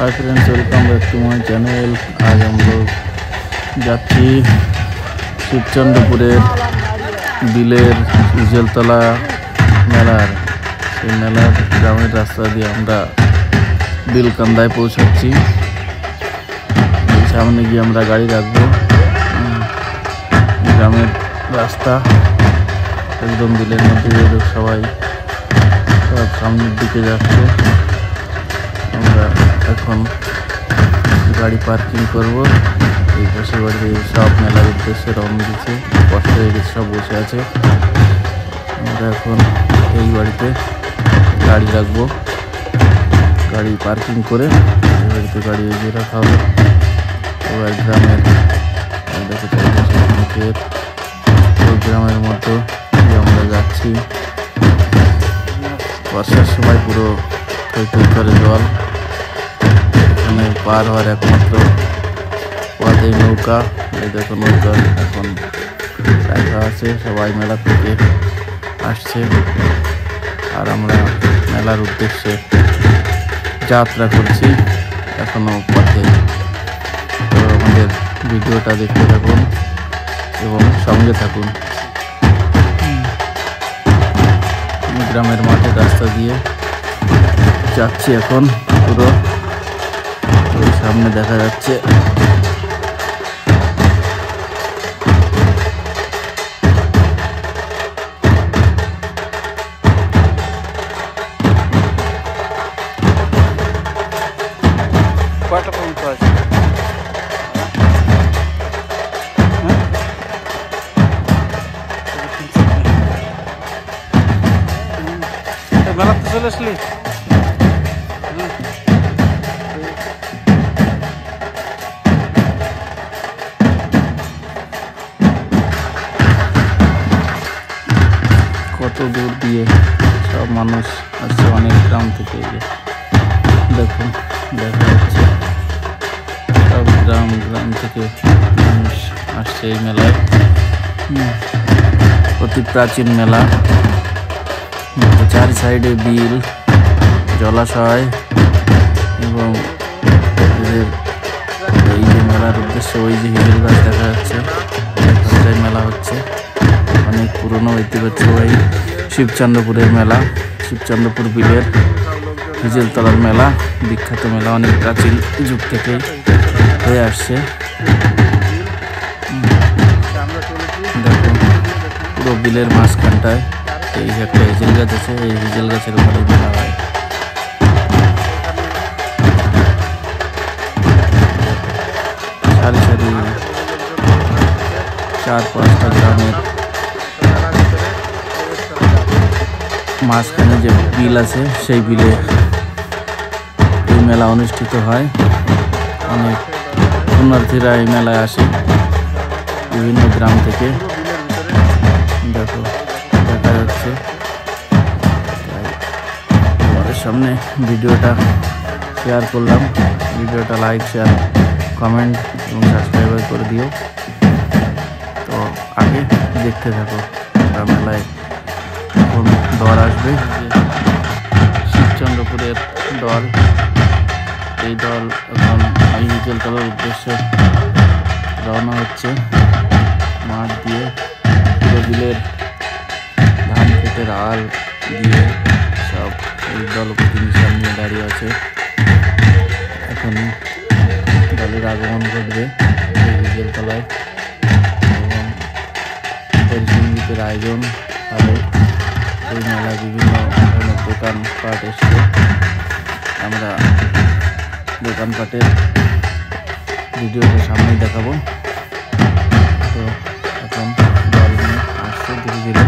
Hi friends, welcome back to my channel. आज हम लोग যাচ্ছি শিবচন্দ্রপুরের বিলের ইজলতলা মেলার সেই মেলার গ্রামের রাস্তা দিয়ে আমরা বিলকান্দায় পৌঁছাচ্ছি। সামনে গিয়ে আমরা গাড়ি রাখবো। গ্রামের রাস্তা একদম বিলের মধ্যে দিয়ে সবাই সব সামনের দিকে যাচ্ছে। আমরা এখন গাড়ি পার্কিং করব। এই পাশে বাড়ি সব মেলার উদ্দেশ্যে রওনা দিচ্ছে, কষ্ট হয়ে গেছে, সব বসে আছে। আমরা এখন এই বাড়িতে গাড়ি রাখবো, গাড়ি পার্কিং করে এই বাড়িতে গাড়ি এগিয়ে রাখা হবে। এবার গ্রামের ওই গ্রামের মতো আমরা যাচ্ছি। বর্ষার সময় পুরো থই করে জল, এখানে পার হওয়ার একমাত্র পথ এই নৌকা। এই দেখো নৌকা এখন রাখা আছে, সবাই মেলা থেকে আসছে আর আমরা মেলার উদ্দেশ্যে যাত্রা করছি এখনো পথে। তো আমাদের ভিডিওটা দেখতে থাকুন এবং সঙ্গে থাকুন। গ্রামের মাঠের রাস্তা দিয়ে যাচ্ছি এখন, পুরো ওই সামনে দেখা যাচ্ছে কয়টা পর্যন্ত আছে। মেলাতে চলে আসলি? কত দূর দিয়ে সব মানুষ আসছে, অনেক গ্রাম থেকে। দেখুন দেখা যাচ্ছে সব গ্রাম থেকে মানুষ আসছে এই মেলায়। অতি প্রাচীন মেলা, চারি সাইডে বিল, জলাশয় এবং এই যে মেলার উদ্দেশ্যে ওই যে হিজল গাছ দেখা যাচ্ছে, মেলা হচ্ছে। অনেক পুরনো ঐতিহ্যবাহী শিবচন্দ্রপুরের মেলা, শিবচন্দ্রপুর বিলের হিজলতলার মেলা, বিখ্যাত মেলা, অনেক প্রাচীন যুগ থেকে হয়ে আসছে। দেখুন পুরো বিলের মাঝখানটায় এই একটা হিজল গাছ আছে, এই হিজল গাছের উপরে মেলা হয়। সারি সারি 4-5টা গ্রামের মাঝখানে যে বিল আছে সেই বিলে এই মেলা অনুষ্ঠিত হয়। অনেক পুণ্যার্থীরা এই মেলায় আসে বিভিন্ন গ্রাম থেকে। দেখো দেখা যাচ্ছে। তোমাদের সামনে ভিডিওটা শেয়ার করলাম। ভিডিওটা লাইক, শেয়ার, কমেন্ট এবং সাবস্ক্রাইব করে দিও। তো আগে দেখতে থাকো। মেলায় এখন দল আসবে, শিবচন্দ্রপুরের দল। এই দল এখন এই হিজলতলার উদ্দেশ্যে রওনা হচ্ছে। মাঠ দিয়ে পুরো বিলের ধান ক্ষেতের আল দিয়ে সব এই দলপতি সামনে দাঁড়িয়ে আছে। এখন দলের আগমন ঘটবে এই হিজলতলায় এবং সঙ্গীতের আয়োজন হবে। এই মেলায় বিভিন্ন ধরনের দোকানপাট এসছে, আমরা দোকানপাটের ভিডিওটা সামনেই দেখাবো। তো এখন দল নিয়ে আসছে ধীরে ধীরে।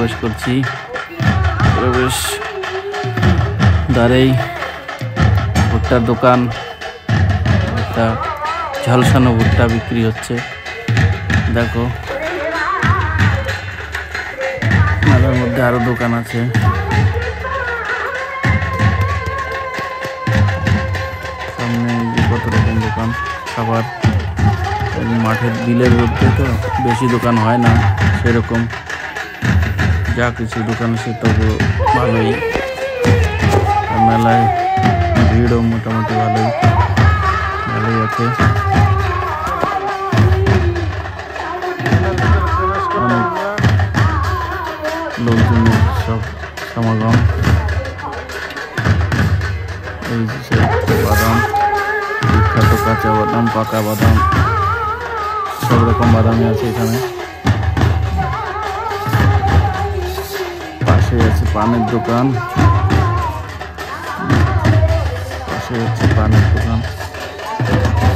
প্রবেশ করছি। প্রবেশ দ্বারেই ভুট্টার দোকান, একটা ঝলসানো ভুট্টা বিক্রি হচ্ছে। দেখো মেলার মধ্যে আরো দোকান আছে। সামনে কত রকম দোকান খাবার। মাঠের বিলের মধ্যে তো বেশি দোকান হয় না, সেরকম যা কিছু দোকান আছে তবু ভালোই। আর মেলায় ভিড়ও মোটামুটি ভালোই আছে। অনেক লোকজনের সব সমাগম। এই যে বাদাম, বিখ্যাত কাঁচা বাদাম, পাকা বাদাম, সব রকম বাদামই আছে এখানে। পাশে আছে পানের দোকান,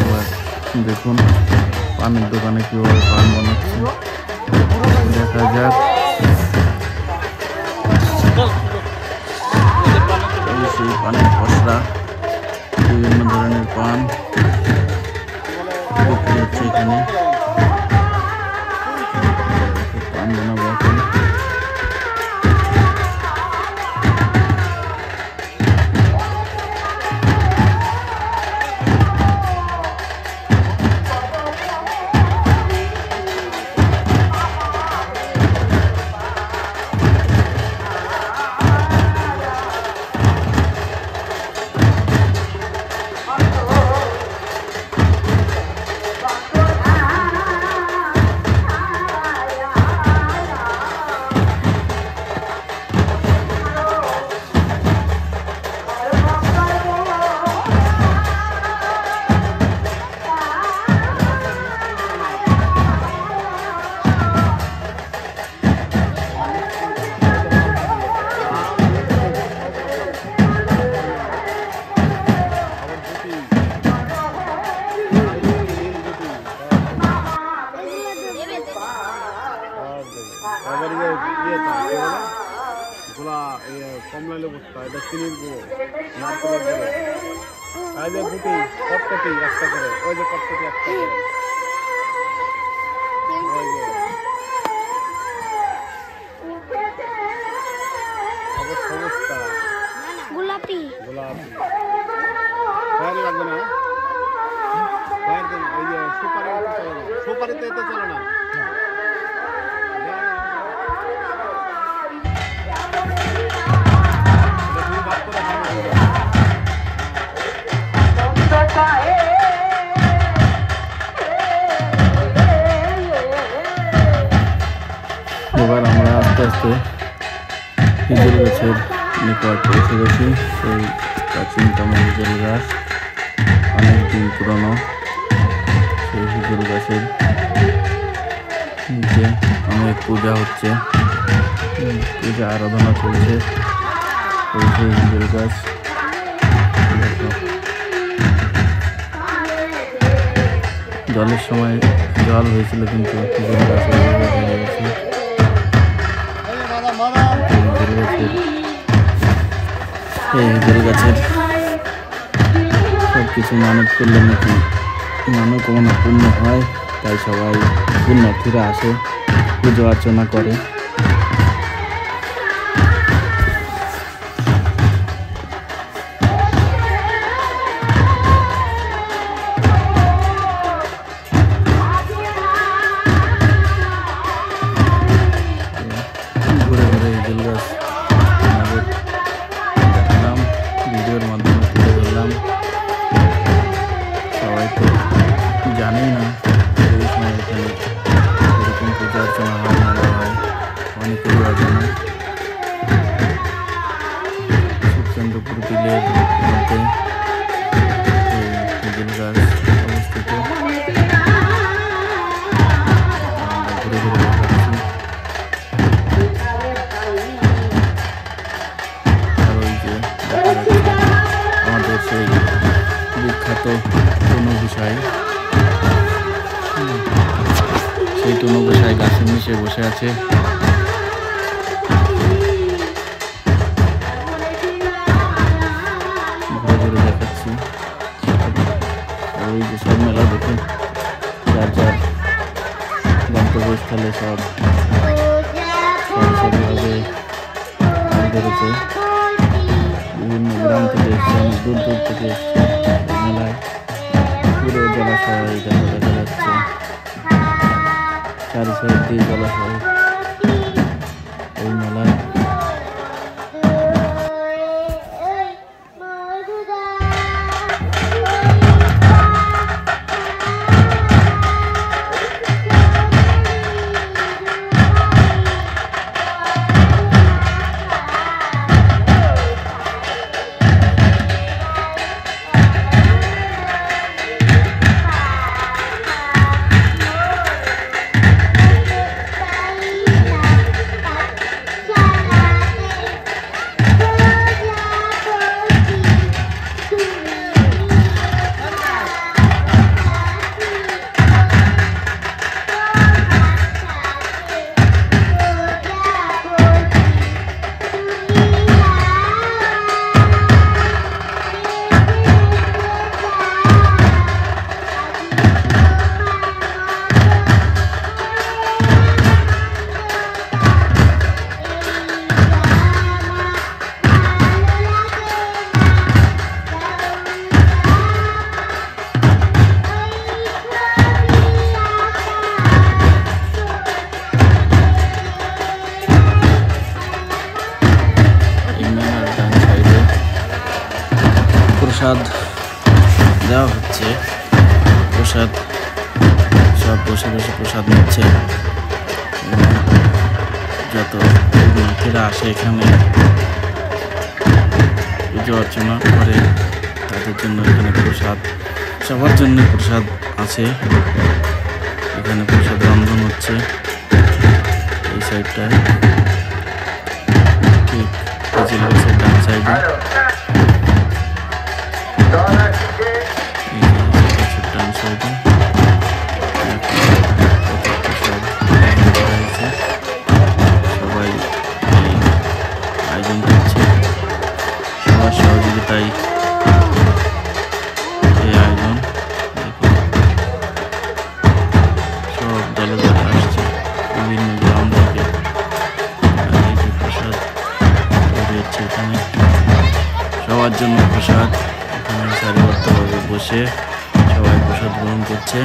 এবার দেখুন পানের দোকানে কিভাবে পান বানাচ্ছে, দেখা যাক। সেই পানের পসরা, বিভিন্ন ধরনের পান বিক্রি হচ্ছে এখানে। পান বানাবো এখন। কমলা লেবু এটা চিনির গুঁড়ো, নারকেলের গুঁড়ো, এই যে বুটি কটকটি একটা করে, ওই যে কটকটি একটা করে, ওই যে অবস্থা গোলাপি ফায়ার লাগবে না, ফায়ার দেন। ওই যে সুপারিতে তো চলে না। এবার আমরা আস্তে আস্তে হিজল গাছের নিকট পৌঁছে গেছি। সেই প্রাচীনতম হিজল গাছ, অনেক দিন পুরনো। সেই হিজল গাছের নিচে অনেক পূজা হচ্ছে, পূজা আরাধনা চলছে। সেই হিজল গাছ জলের সময় জল হয়েছিল, কিন্তু হিজল গাছ হয়ে গেছে। এই হিজল গাছের সব কিছু মানত করলে নাকি মনোকামনা পূর্ণ হয়, তাই সবাই পুণ্যার্থীরা আসে, পুজো অর্চনা করে। ঘুরে ঘুরে হিজল গাছ আমাদের দেখালাম, ভিডিওর মাধ্যমে তুলে ধরলাম। সবাই তো জানেই না এই সময় এখানে এরকম পূজা অর্চনা হয়, মেলা হয়, অনেকেই অজানা। সুখচন্দ্রপুর বিলের মধ্যে এই হিজল গাছ অবস্থিত। ঘুরে ঘুরে দেখাচ্ছি। আর ওই যে দেখা যাচ্ছে আমাদের সেই বিখ্যাত টুনু গোসাই, সেই টুনু গোসাই গাছের নিচে বসে আছে। ঘুরে দেখাচ্ছি। ওই যে সব মেলা দেখুন, যার যার গন্তব্যস্থলে সব সারিভাবে ধরেছে। বিভিন্ন গ্রাম থেকে এসছে, অনেক দূর দূর থেকে এসছে মেলায়। পুরো জলাশয় দেখা যাচ্ছে, চারি সাইড দিয়ে জলাশয় এই মেলায়। প্রসাদ দেওয়া হচ্ছে, প্রসাদ সব বসে বসে প্রসাদ নিচ্ছে। যত ভক্তরা আসে এখানে পুজো অর্চনা করে, তাদের জন্য এখানে প্রসাদ, সবার জন্য প্রসাদ আছে। এখানে প্রসাদ রন্ধন হচ্ছে এই সাইডটায়, ঠিক ডান সাইডে। সবাই আয়োজন করছে, সবার সহযোগিতায় এই আয়োজন। সব দলে দলে আসছে বিভিন্ন গ্রাম থেকে। প্রসাদ তৈরি হচ্ছে এখানে, সবার জন্য প্রসাদ। এখানে সারিবদ্ধভাবে বসে সবাই প্রসাদ গ্রহণ করছে।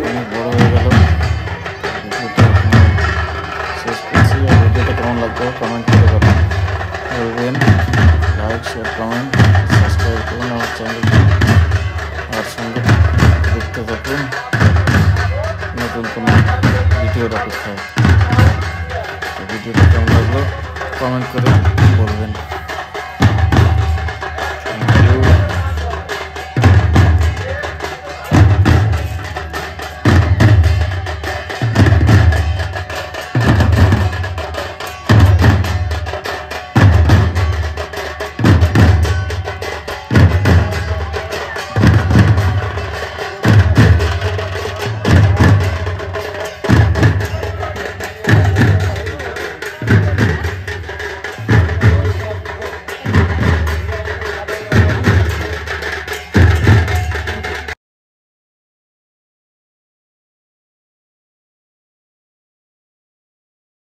অনেক বড় হয়ে গেল, শেষ করছি। আর ভিডিওটা কেমন লাগবে কমেন্ট করে বলবেন। লাইক, শেয়ার, কমেন্ট, সাবস্ক্রাইব করুন আমার চ্যানেলটি। আমার সঙ্গে দেখতে থাকুন নতুন কোনো ভিডিওর অপেক্ষায়। ভিডিওটা কেমন লাগলো কমেন্ট করে বলবেন।